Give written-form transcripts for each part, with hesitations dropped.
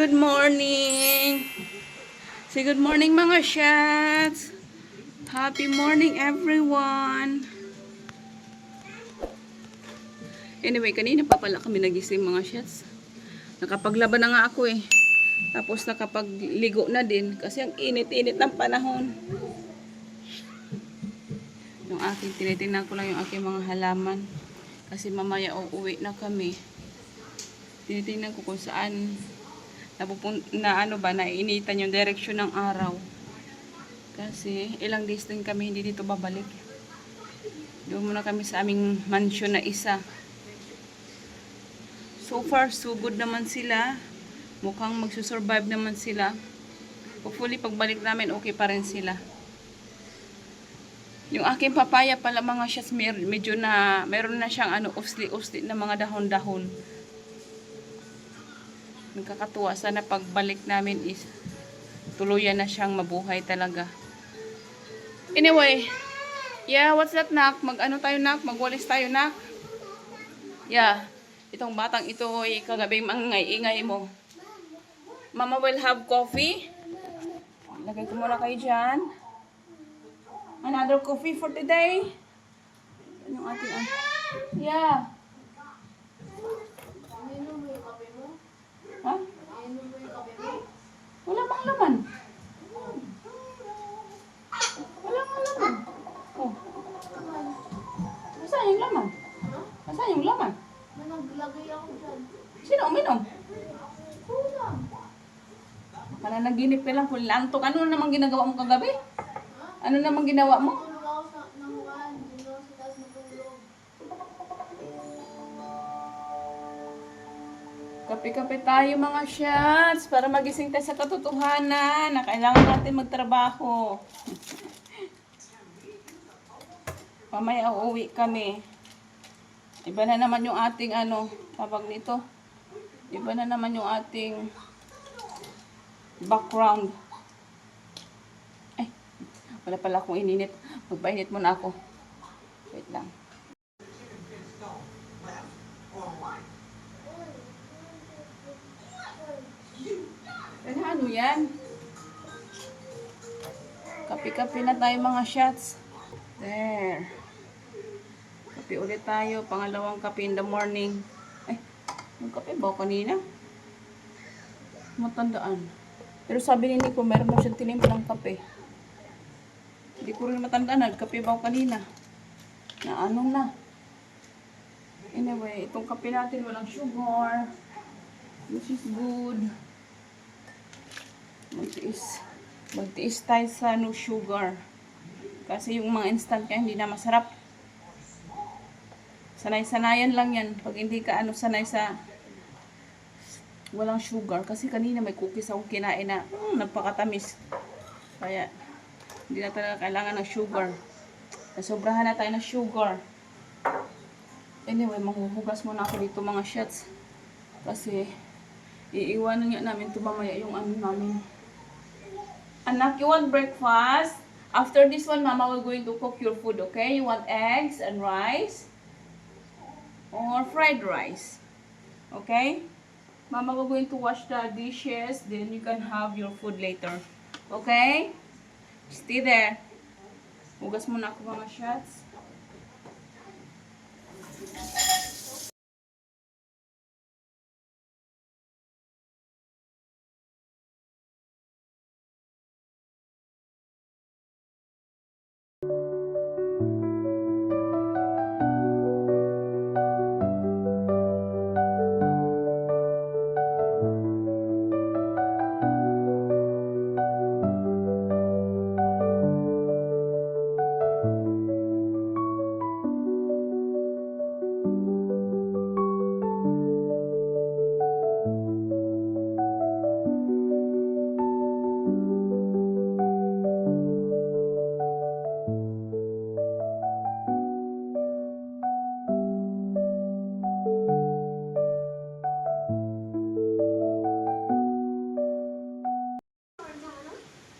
good morning. Say good morning mga shots. Happy morning everyone. Anyway, kanina pa pala kami nagising mga shots. Nakapaglaban na nga ako eh. Tapos nakapagligo na din kasi ang init-init ng panahon. Yung aking tinitingnan ko lang yung aking mga halaman. Kasi mamaya uuwi na kami. Tinitingnan ko kung saan naiinitan yung direksyon ng araw. Kasi ilang days din kami hindi dito babalik. Doon muna kami sa aming mansion na isa. So far, so good naman sila. Mukhang magsusurvive naman sila. Hopefully, pagbalik namin, okay pa rin sila. Yung aking papaya pala mga shots, medyo na, meron na siyang usli-usli na mga dahon-dahon. Nagkakatuwa. Sana pagbalik namin is tuluyan na siyang mabuhay talaga. Anyway, yeah, what's that, nak? Tayo, nak? Magwalis tayo, nak? Yeah, itong batang ito, kagabing mangingay-ingay mo. Mama will have coffee. Lagay ko muna kayo dyan. Another coffee for today. Yung ating, yeah. Ha? Wala bang laman? Wala bang laman? Oh. Nasaan yung laman? Nasaan yung laman? Naglagay ako dyan. Sino uminom? Kulang. Nanaginip ka lang kung lantok. Ano namang ginagawa mo kagabi? Ano namang ginawa mo? Tulog ako ng uwan. Dito ako sa taas matulog. Kape-kape tayo mga shots para magising tayo sa katotohanan na kailangan natin magtrabaho. Mamaya uuwi kami. Iba na naman yung ating tawag nito. Iba na naman yung ating background. Ay, wala pala akong ininit. Magpainit muna ako. Wait lang. Ano yan? Kape-kape na tayo mga shots. There. Kape ulit tayo. Pangalawang kape in the morning. Ay, magkape ba kanina? Matandaan. Pero sabi ni Nico, meron na siyang tinimplang kape. Hindi ko rin matandaan. Nagkape ba kanina? Na na. Anyway, itong kape natin walang sugar. Which is good. Magtiis tayo sa no sugar. Kasi yung mga instant kaya hindi na masarap. Sanay-sanayan lang yan. Pag hindi ka sanay sa walang sugar. Kasi kanina may cookies akong kinain na napakatamis. Kaya hindi na talaga kailangan ng sugar. Nasobrahan na tayo ng sugar. Anyway, manghuhugas muna ako dito mga shots. Kasi iiwanan nga namin ito mamaya yung namin. Anak, you want breakfast? After this one, Mama will going to cook your food, okay? You want eggs and rice? Or fried rice? Okay? Mama will going to wash the dishes, then you can have your food later. Okay? Stay there. Hugas muna ako mga shots.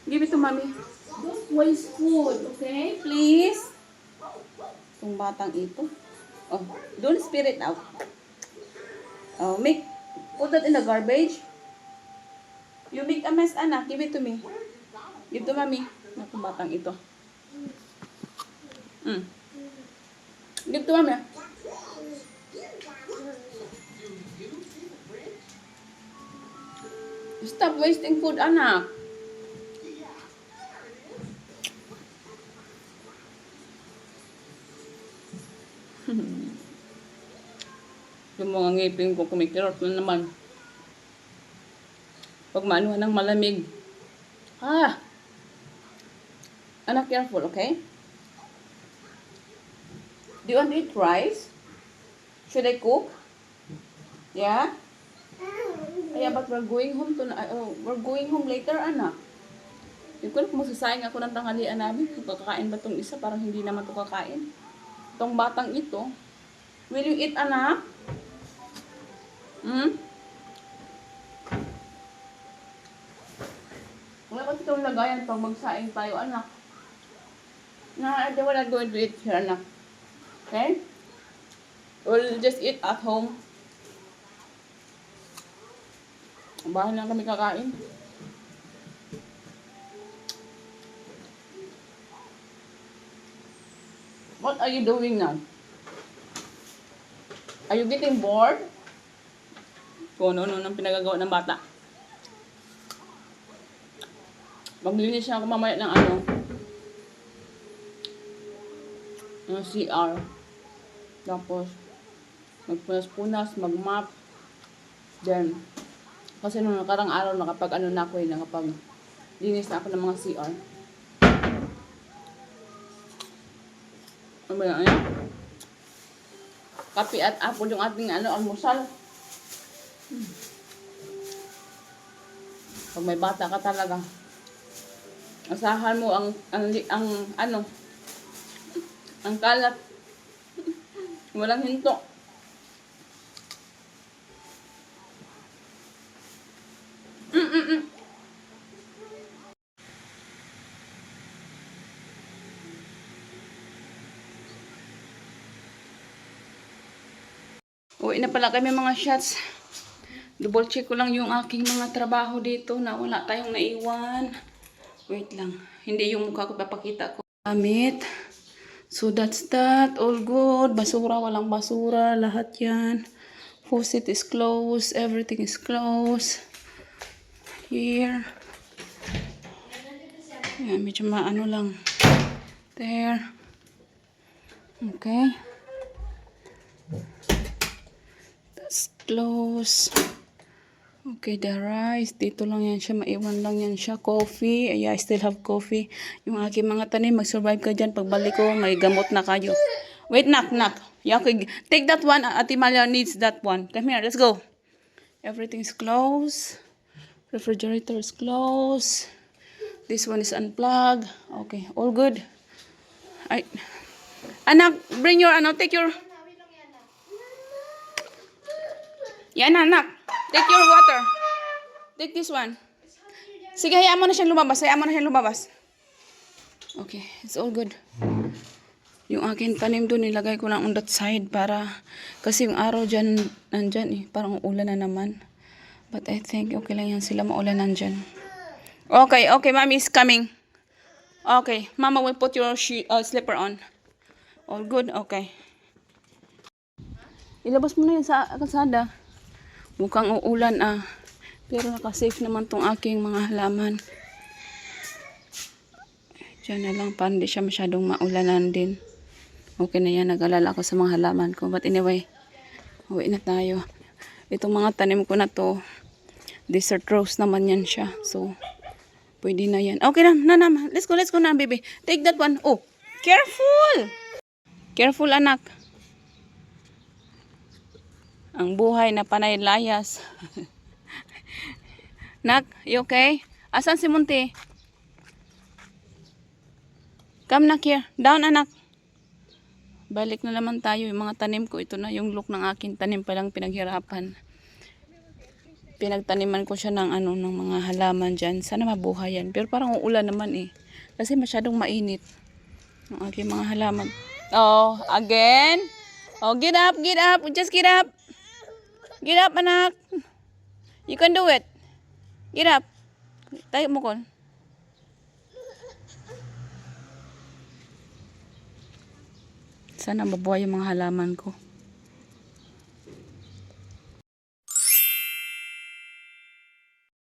Give it to mommy. Don't waste food, okay? Please. Itong batang ito. Oh, don't spit it out. Oh, put that in the garbage. You make a mess, anak. Give it to me. Give to mommy. Naku, batang ito. Give to mommy. Stop wasting food, anak. Yung mga ngipin ko kumikirot na naman. Pag maanuhan ng malamig. Anak, careful, okay? Do you want to eat rice? Should I cook? Yeah? Yeah, but we're going home we're going home later, anak. Yung ko masasayang ako ng tanghalian namin. Kung kakain ba tong isa, parang hindi naman to kakain. Itong batang ito. Will you eat, anak? Wala ba itong lagayan pag magsaing tayo, anak? I don't wanna go and do it here, anak. Okay? We'll just eat at home. Bahay lang kami kakain. What are you doing now? Are you getting bored? Kung ano nang pinagagawa ng bata. Maglinis siya ako mamaya ng ng CR. Tapos, magpunas-punas, mag-map. Then, kasi nung nakarang araw, nakapag linis na ako ng mga CR. Ano ba yan? Kape at apple yung ating almusal. Pag may bata ka talaga, asahan mo ang kalat. Walang hinto. Uwi na pala kami mga shots. Double check ko lang yung aking mga trabaho dito na wala tayong naiwan. Wait lang. Hindi yung mukha ko papakita ko. Gamit. So that's that. All good. Basura, walang basura. Lahat yan. Faucet is closed. Everything is closed. Here. Yan, medyo maano lang. There. Okay. That's close. Okay, the rice. Dito lang yan siya. Maiwan lang yan siya. Coffee. Yeah, I still have coffee. Yung aking mga tanim, mag-survive ka dyan. Pagbalik ko, may gamot na kayo. Wait, knock. Yeah, okay. Take that one. Ate Malia needs that one. Come here, let's go. Everything's closed. Refrigerator is closed. This one is unplugged. Okay, all good. Anak, bring your, take your... Yan, anak. Take your water. Take this one. Sige, hayaan mo na siyang lumabas. Okay, it's all good. Yung akin tanim doon, nilagay ko lang on that side para, kasi yung araw dyan, nandyan parang ulan na naman. But I think okay lang yan sila, maulan nandyan. Okay, mommy is coming. Okay, mama will put your slipper on. All good, okay. Ilabas mo na yan sa kalsada. Mukhang uulan pero nakasafe naman tong aking mga halaman. Diyan na lang para hindi siya masyadong maulanan din. Okay na yan, nag-alala ako sa mga halaman ko. But anyway, uwi na tayo. Itong mga tanim ko na to, desert rose naman yan siya. So, pwede na yan. Okay na. Let's go na, baby. Take that one. Oh, careful! Careful, anak. Ang buhay na panay layas. Nak, you okay? Asan si Munti? Come, nak, here. Down, anak. Balik na naman tayo. Yung mga tanim ko, ito na yung look ng akin tanim palang pinaghirapan. Pinagtaniman ko siya ng ng mga halaman dyan. Sana mabuhay yan. Pero parang uulan naman Kasi masyadong mainit. Ang aking mga halaman. Oh, again? Oh, get up. Just get up. Get up, anak. You can do it. Get up. Tayo mo, Kon. Sana mabuhay yung mga halaman ko.